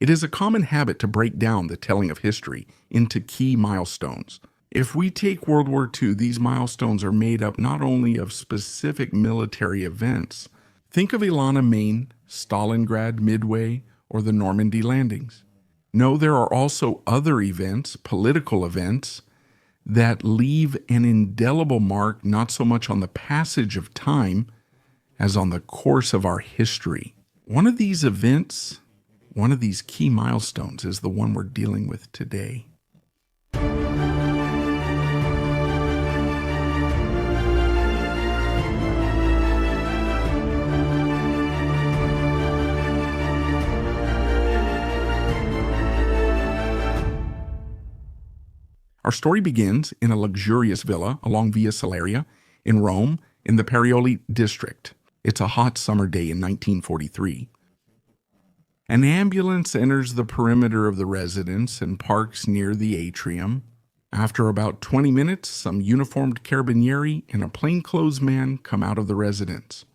It is a common habit to break down the telling of history into key milestones. If we take World War II, these milestones are made up not only of specific military events. Think of Ilana, Maine, Stalingrad, Midway, or the Normandy landings. No, there are also other events, political events, that leave an indelible mark not so much on the passage of time as on the course of our history. One of these events, one of these key milestones, is the one we're dealing with today. Our story begins in a luxurious villa along Via Salaria in Rome in the Parioli district. It's a hot summer day in 1943. An ambulance enters the perimeter of the residence and parks near the atrium. After about 20 minutes, some uniformed carabinieri and a plainclothes man come out of the residence.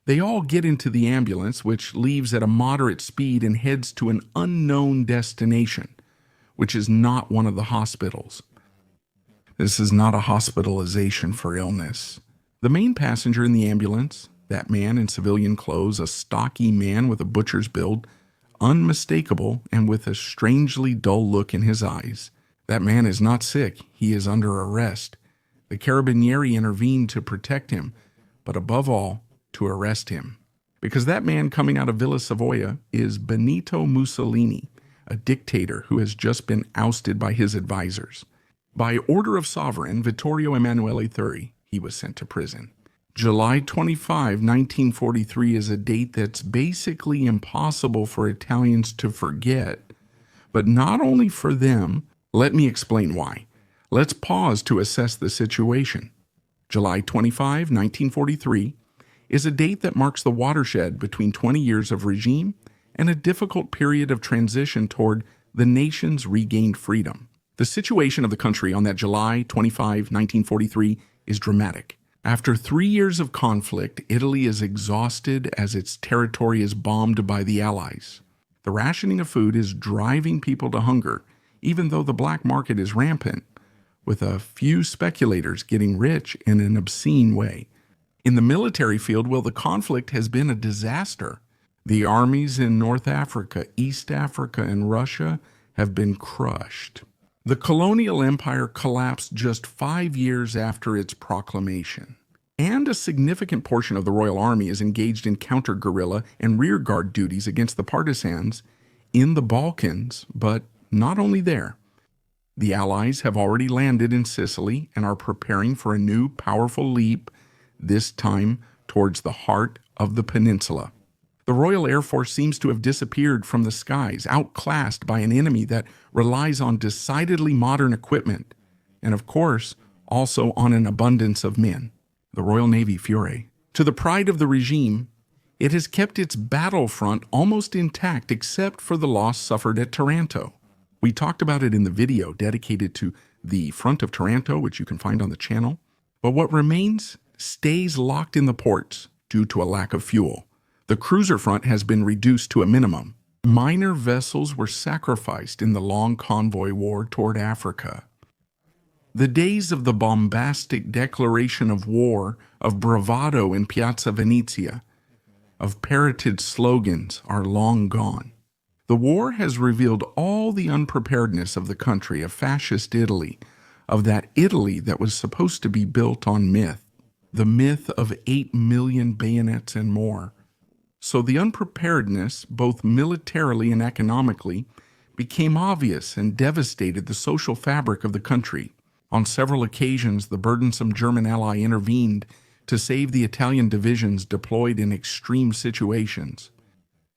They all get into the ambulance, which leaves at a moderate speed and heads to an unknown destination, which is not one of the hospitals. This is not a hospitalization for illness. The main passenger in the ambulance, that man in civilian clothes, a stocky man with a butcher's build, unmistakable and with a strangely dull look in his eyes. That man is not sick, he is under arrest. The carabinieri intervened to protect him, but above all, to arrest him. Because that man coming out of Villa Savoia is Benito Mussolini, a dictator who has just been ousted by his advisors. By order of sovereign Vittorio Emanuele III, he was sent to prison. July 25, 1943 is a date that's basically impossible for Italians to forget. But not only for them, let me explain why. Let's pause to assess the situation. July 25, 1943 is a date that marks the watershed between 20 years of regime and a difficult period of transition toward the nation's regained freedom. The situation of the country on that July 25, 1943 is dramatic. After 3 years of conflict, Italy is exhausted as its territory is bombed by the Allies. The rationing of food is driving people to hunger, even though the black market is rampant, with a few speculators getting rich in an obscene way. In the military field, well, the conflict has been a disaster. The armies in North Africa, East Africa, and Russia have been crushed. The colonial empire collapsed just 5 years after its proclamation, and a significant portion of the Royal Army is engaged in counter-guerrilla and rearguard duties against the partisans in the Balkans, but not only there. The Allies have already landed in Sicily and are preparing for a new powerful leap, this time towards the heart of the peninsula. The Royal Air Force seems to have disappeared from the skies, outclassed by an enemy that relies on decidedly modern equipment, and of course, also on an abundance of men. The Royal Navy Fiore. To the pride of the regime, it has kept its battlefront almost intact except for the loss suffered at Taranto. We talked about it in the video dedicated to the front of Taranto, which you can find on the channel. But what remains stays locked in the ports due to a lack of fuel. The cruiser front has been reduced to a minimum. Minor vessels were sacrificed in the long convoy war toward Africa. The days of the bombastic declaration of war, of bravado in Piazza Venezia, of parroted slogans are long gone. The war has revealed all the unpreparedness of the country, of fascist Italy, of that Italy that was supposed to be built on myth, the myth of 8 million bayonets and more. So the unpreparedness, both militarily and economically, became obvious and devastated the social fabric of the country. On several occasions, the burdensome German ally intervened to save the Italian divisions deployed in extreme situations.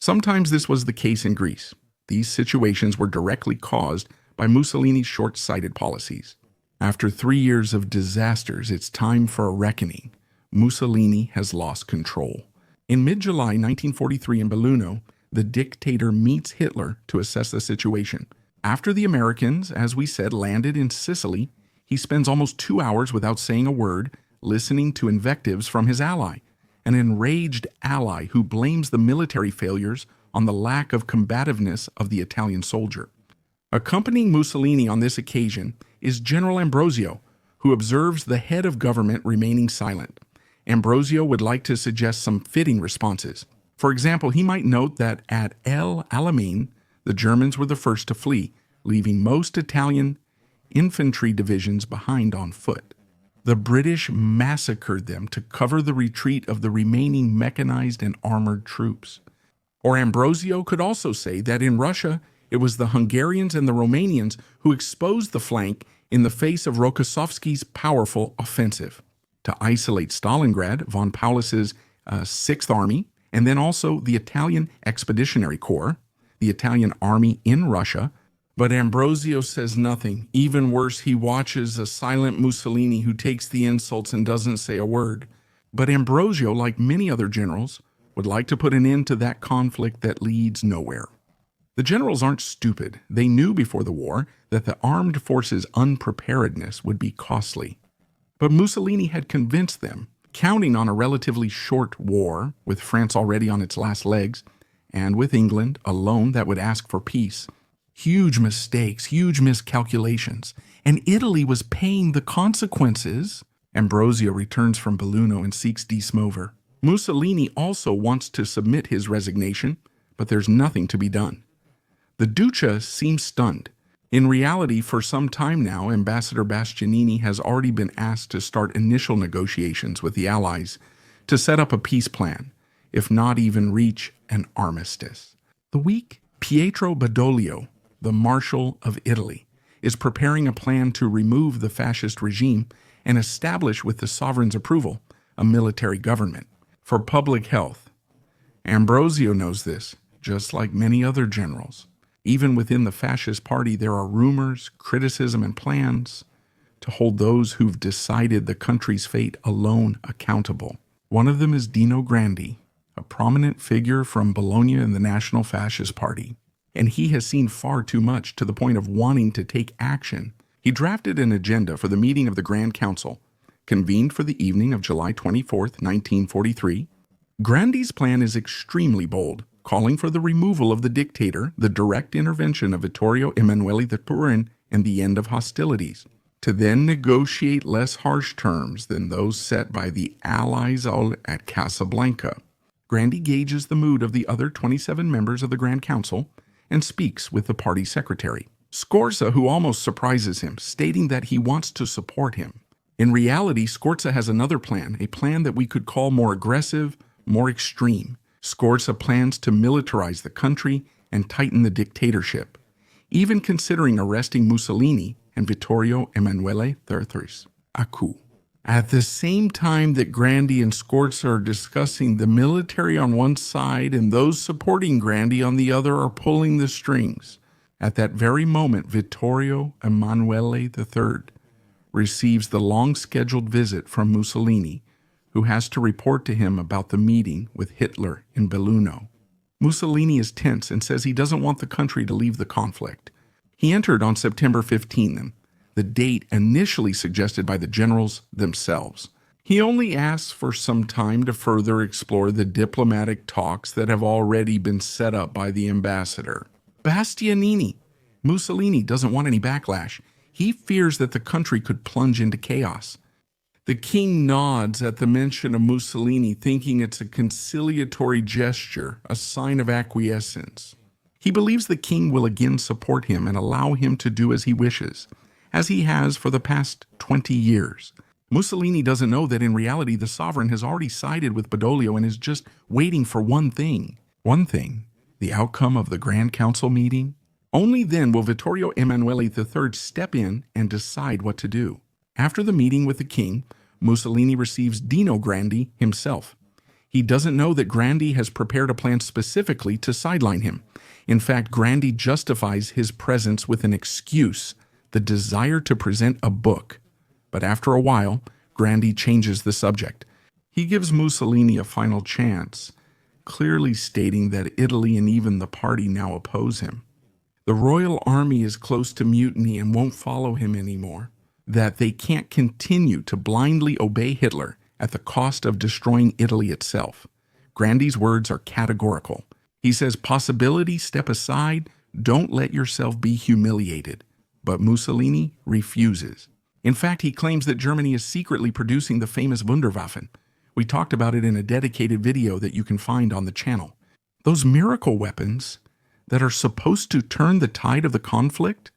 Sometimes this was the case in Greece. These situations were directly caused by Mussolini's short-sighted policies. After 3 years of disasters, it's time for a reckoning. Mussolini has lost control. In mid-July 1943 in Belluno, the dictator meets Hitler to assess the situation. After the Americans, as we said, landed in Sicily, he spends almost 2 hours without saying a word, listening to invectives from his ally, an enraged ally who blames the military failures on the lack of combativeness of the Italian soldier. Accompanying Mussolini on this occasion is General Ambrosio, who observes the head of government remaining silent. Ambrosio would like to suggest some fitting responses. For example, he might note that at El Alamein, the Germans were the first to flee, leaving most Italian infantry divisions behind on foot. The British massacred them to cover the retreat of the remaining mechanized and armored troops. Or Ambrosio could also say that in Russia, it was the Hungarians and the Romanians who exposed the flank in the face of Rokossovsky's powerful offensive. To isolate Stalingrad, von Paulus's Sixth Army, and then also the Italian Expeditionary Corps, the Italian army in Russia. But Ambrosio says nothing. Even worse, he watches a silent Mussolini who takes the insults and doesn't say a word. But Ambrosio, like many other generals, would like to put an end to that conflict that leads nowhere. The generals aren't stupid. They knew before the war that the armed forces' unpreparedness would be costly. But Mussolini had convinced them, counting on a relatively short war, with France already on its last legs, and with England alone that would ask for peace. Huge mistakes, huge miscalculations, and Italy was paying the consequences. Ambrosio returns from Belluno and seeks di Smover. Mussolini also wants to submit his resignation, but there's nothing to be done. The Duce seems stunned. In reality, for some time now, Ambassador Bastianini has already been asked to start initial negotiations with the Allies to set up a peace plan, if not even reach an armistice. The week, Pietro Badoglio, the Marshal of Italy, is preparing a plan to remove the fascist regime and establish, with the sovereign's approval, a military government. For public health. Ambrosio knows this, just like many other generals. Even within the fascist party, there are rumors, criticism, and plans to hold those who've decided the country's fate alone accountable. One of them is Dino Grandi, a prominent figure from Bologna in the National Fascist Party. And he has seen far too much to the point of wanting to take action. He drafted an agenda for the meeting of the Grand Council, convened for the evening of July 24, 1943. Grandi's plan is extremely bold, calling for the removal of the dictator, the direct intervention of Vittorio Emanuele III, and the end of hostilities, to then negotiate less harsh terms than those set by the Allies at Casablanca. Grandi gauges the mood of the other 27 members of the Grand Council and speaks with the party secretary, Scorza, who almost surprises him, stating that he wants to support him. In reality, Scorza has another plan, a plan that we could call more aggressive, more extreme. Scorza plans to militarize the country and tighten the dictatorship, even considering arresting Mussolini and Vittorio Emanuele III's Coup. At the same time that Grandi and Scorza are discussing, the military on one side and those supporting Grandi on the other are pulling the strings. At that very moment, Vittorio Emanuele III receives the long-scheduled visit from Mussolini, who has to report to him about the meeting with Hitler in Belluno. Mussolini is tense and says he doesn't want the country to leave the conflict. He entered on September 15, the date initially suggested by the generals themselves. He only asks for some time to further explore the diplomatic talks that have already been set up by the ambassador. Bastianini. Mussolini doesn't want any backlash. He fears that the country could plunge into chaos. The king nods at the mention of Mussolini, thinking it's a conciliatory gesture, a sign of acquiescence. He believes the king will again support him and allow him to do as he wishes, as he has for the past 20 years. Mussolini doesn't know that in reality the sovereign has already sided with Badoglio and is just waiting for one thing. The outcome of the Grand Council meeting. Only then will Vittorio Emanuele III step in and decide what to do. After the meeting with the king, Mussolini receives Dino Grandi himself. He doesn't know that Grandi has prepared a plan specifically to sideline him. In fact, Grandi justifies his presence with an excuse, the desire to present a book. But after a while, Grandi changes the subject. He gives Mussolini a final chance, clearly stating that Italy and even the party now oppose him. The royal army is close to mutiny and won't follow him anymore. That they can't continue to blindly obey Hitler at the cost of destroying Italy itself. Grandi's words are categorical. He says, "Possibility, step aside, don't let yourself be humiliated." But Mussolini refuses. In fact, he claims that Germany is secretly producing the famous Wunderwaffen. We talked about it in a dedicated video that you can find on the channel. Those miracle weapons that are supposed to turn the tide of the conflict?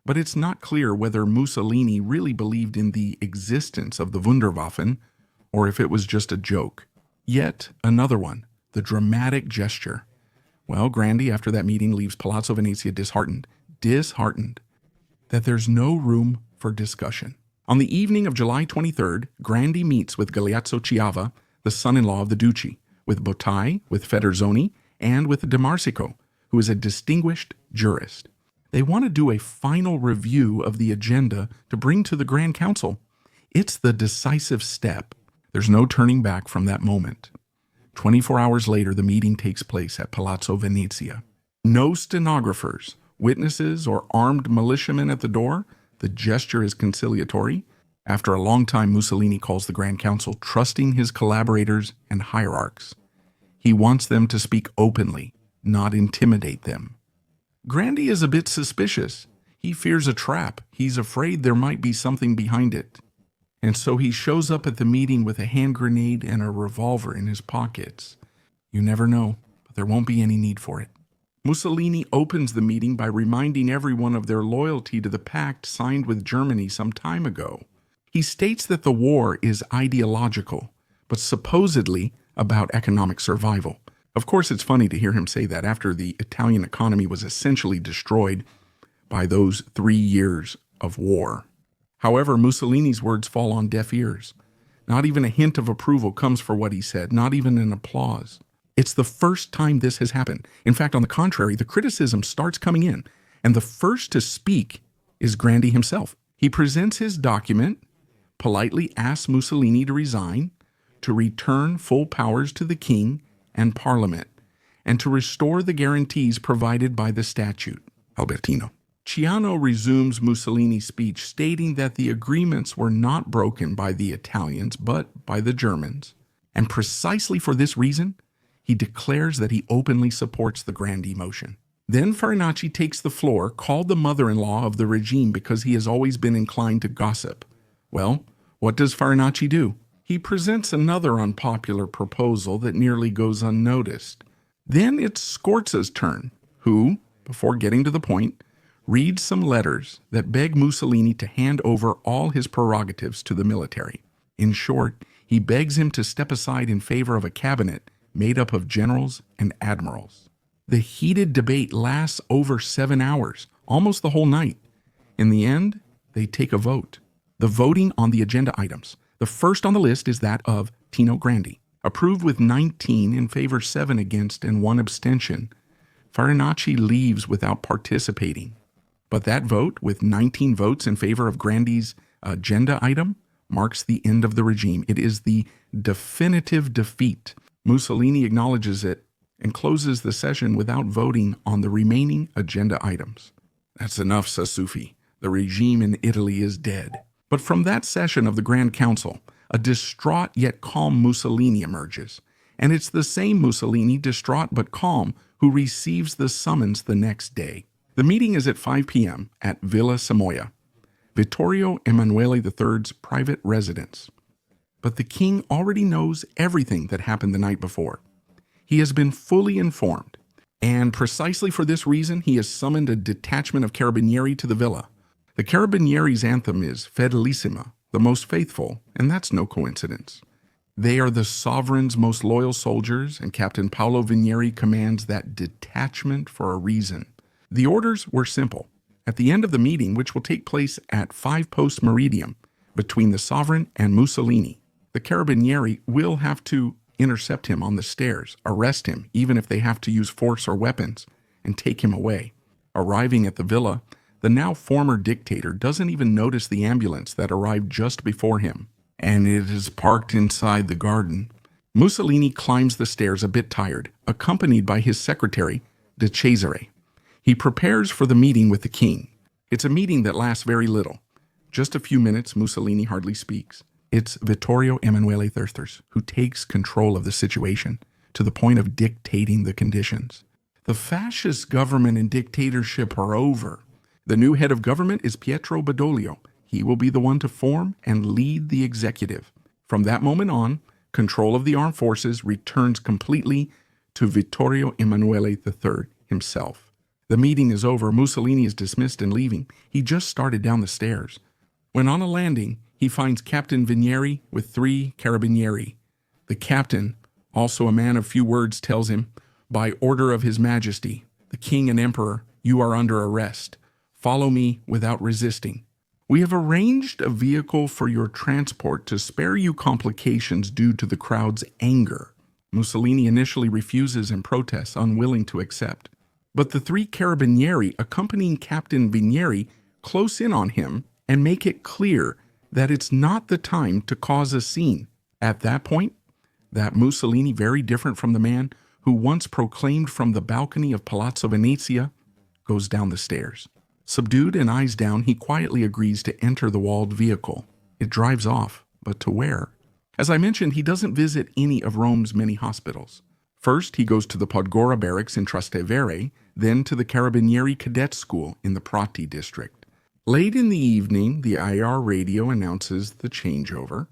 But it's not clear whether Mussolini really believed in the existence of the Wunderwaffen or if it was just a joke. Yet another one, the dramatic gesture. Well, Grandi, after that meeting, leaves Palazzo Venezia disheartened that there's no room for discussion. On the evening of July 23rd, Grandi meets with Galeazzo Chiava, the son-in-law of the Duce, with Bottai, with Federzoni, and with De Marsico, who is a distinguished jurist. They want to do a final review of the agenda to bring to the Grand Council. It's the decisive step. There's no turning back from that moment. 24 hours later, the meeting takes place at Palazzo Venezia. No stenographers, witnesses, or armed militiamen at the door. The gesture is conciliatory. After a long time, Mussolini calls the Grand Council, trusting his collaborators and hierarchs. He wants them to speak openly, not intimidate them. Grandi is a bit suspicious. He fears a trap. He's afraid there might be something behind it. And so he shows up at the meeting with a hand grenade and a revolver in his pockets. You never know, but there won't be any need for it. Mussolini opens the meeting by reminding everyone of their loyalty to the pact signed with Germany some time ago. He states that the war is ideological, but supposedly about economic survival. Of course, it's funny to hear him say that after the Italian economy was essentially destroyed by those 3 years of war. However, Mussolini's words fall on deaf ears. Not even a hint of approval comes for what he said, not even an applause. It's the first time this has happened. In fact, on the contrary, the criticism starts coming in, and the first to speak is Grandi himself. He presents his document, politely asks Mussolini to resign, to return full powers to the king and parliament, and to restore the guarantees provided by the statute. Albertino. Ciano resumes Mussolini's speech, stating that the agreements were not broken by the Italians, but by the Germans. And precisely for this reason, he declares that he openly supports the Grandi motion. Then Farinacci takes the floor, called the mother-in-law of the regime because he has always been inclined to gossip. Well, what does Farinacci do? He presents another unpopular proposal that nearly goes unnoticed. Then it's Scorza's turn, who, before getting to the point, reads some letters that beg Mussolini to hand over all his prerogatives to the military. In short, he begs him to step aside in favor of a cabinet made up of generals and admirals. The heated debate lasts over 7 hours, almost the whole night. In the end, they take a vote. The voting on the agenda items. The first on the list is that of Tino Grandi, approved with 19 in favor, 7 against, and 1 abstention. Farinacci leaves without participating. But that vote, with 19 votes in favor of Grandi's agenda item, marks the end of the regime. It is the definitive defeat. Mussolini acknowledges it and closes the session without voting on the remaining agenda items. That's enough, Sassufi. The regime in Italy is dead. But from that session of the Grand Council, a distraught yet calm Mussolini emerges. And it's the same Mussolini, distraught but calm, who receives the summons the next day. The meeting is at 5 p.m. at Villa Samoia, Vittorio Emanuele III's private residence. But the king already knows everything that happened the night before. He has been fully informed, and precisely for this reason, he has summoned a detachment of carabinieri to the villa. The carabinieri's anthem is Fedelissima, the most faithful, and that's no coincidence. They are the sovereign's most loyal soldiers, and Captain Paolo Vinieri commands that detachment for a reason. The orders were simple. At the end of the meeting, which will take place at 5 post meridium between the sovereign and Mussolini, the carabinieri will have to intercept him on the stairs, arrest him, even if they have to use force or weapons, and take him away. Arriving at the villa, the now former dictator doesn't even notice the ambulance that arrived just before him, and it is parked inside the garden. Mussolini climbs the stairs a bit tired, accompanied by his secretary, De Cesare. He prepares for the meeting with the king. It's a meeting that lasts very little. Just a few minutes, Mussolini hardly speaks. It's Vittorio Emanuele III who takes control of the situation to the point of dictating the conditions. The fascist government and dictatorship are over. The new head of government is Pietro Badoglio. He will be the one to form and lead the executive. From that moment on, control of the armed forces returns completely to Vittorio Emanuele III himself. The meeting is over. Mussolini is dismissed and leaving. He just started down the stairs. When on a landing, he finds Captain Vinieri with 3 carabinieri. The captain, also a man of few words, tells him, "By order of His Majesty, the King and Emperor, you are under arrest. Follow me without resisting. We have arranged a vehicle for your transport to spare you complications due to the crowd's anger." Mussolini initially refuses and protests, unwilling to accept. But the 3 carabinieri accompanying Captain Vinieri close in on him and make it clear that it's not the time to cause a scene. At that point, that Mussolini, very different from the man who once proclaimed from the balcony of Palazzo Venezia, goes down the stairs. Subdued and eyes down, he quietly agrees to enter the walled vehicle. It drives off, but to where? As I mentioned, he doesn't visit any of Rome's many hospitals. First, he goes to the Podgora barracks in Trastevere, then to the Carabinieri Cadet School in the Prati district. Late in the evening, the IR radio announces the changeover.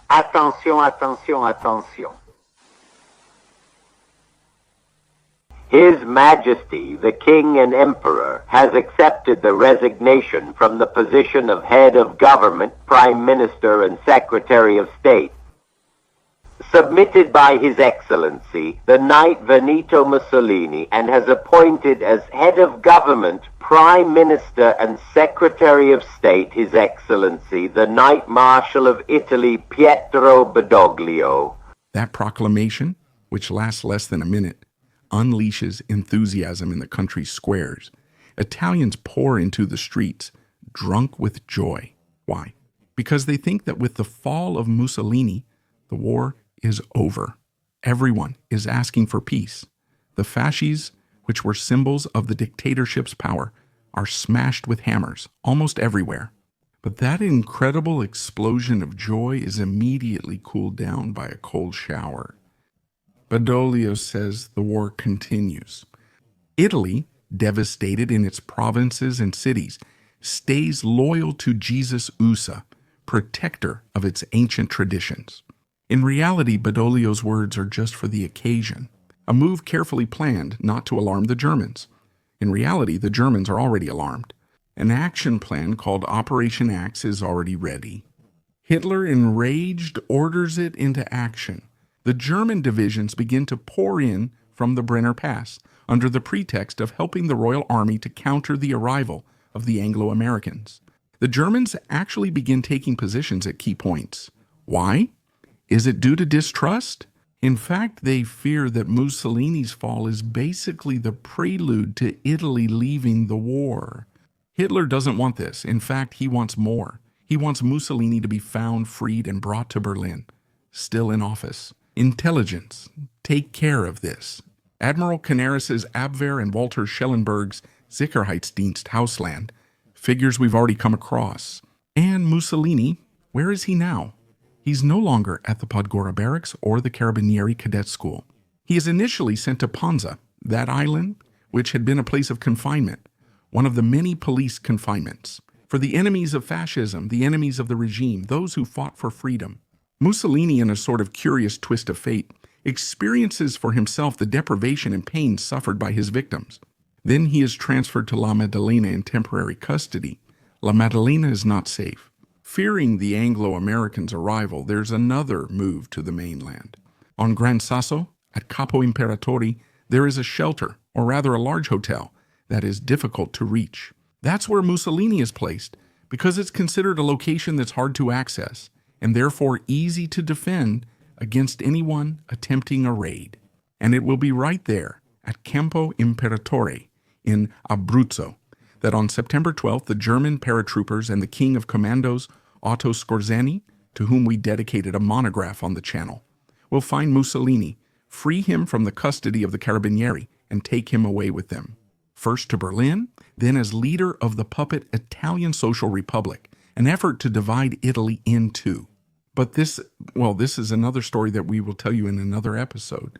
Attention, attention, attention. His Majesty, the King and Emperor, has accepted the resignation from the position of Head of Government, Prime Minister, and Secretary of State, submitted by His Excellency, the Knight Benito Mussolini, and has appointed as Head of Government, Prime Minister, and Secretary of State, His Excellency, the Knight Marshal of Italy, Pietro Badoglio. That proclamation, which lasts less than a minute, unleashes enthusiasm in the country's squares. Italians pour into the streets, drunk with joy. Why? Because they think that with the fall of Mussolini, the war is over. Everyone is asking for peace. The fasces, which were symbols of the dictatorship's power, are smashed with hammers almost everywhere. But that incredible explosion of joy is immediately cooled down by a cold shower. Badoglio says the war continues. Italy, devastated in its provinces and cities, stays loyal to Jesus Usa, protector of its ancient traditions. In reality, Badoglio's words are just for the occasion, a move carefully planned not to alarm the Germans. In reality, the Germans are already alarmed. An action plan called Operation Axe is already ready. Hitler, enraged, orders it into action. The German divisions begin to pour in from the Brenner Pass under the pretext of helping the Royal Army to counter the arrival of the Anglo-Americans. The Germans actually begin taking positions at key points. Why? Is it due to distrust? In fact, they fear that Mussolini's fall is basically the prelude to Italy leaving the war. Hitler doesn't want this. In fact, he wants more. He wants Mussolini to be found, freed, and brought to Berlin, still in office. Intelligence, take care of this. Admiral Canaris's Abwehr and Walter Schellenberg's Sicherheitsdienst Hausland, figures we've already come across. And Mussolini, where is he now? He's no longer at the Podgora barracks or the Carabinieri Cadet School. He is initially sent to Ponza, that island which had been a place of confinement, one of the many police confinements, for the enemies of fascism, the enemies of the regime, those who fought for freedom. Mussolini, in a sort of curious twist of fate, experiences for himself the deprivation and pain suffered by his victims. Then he is transferred to La Maddalena in temporary custody. La Maddalena is not safe. Fearing the Anglo-Americans' arrival, there's another move to the mainland. On Gran Sasso, at Capo Imperatore, there is a shelter, or rather a large hotel, that is difficult to reach. That's where Mussolini is placed, because it's considered a location that's hard to access, and therefore easy to defend against anyone attempting a raid. And it will be right there, at Campo Imperatore, in Abruzzo, that on September 12th, the German paratroopers and the King of Commandos, Otto Skorzeny, to whom we dedicated a monograph on the channel, will find Mussolini, free him from the custody of the Carabinieri, and take him away with them. First to Berlin, then as leader of the puppet Italian Social Republic, an effort to divide Italy in two. But this is another story that we will tell you in another episode.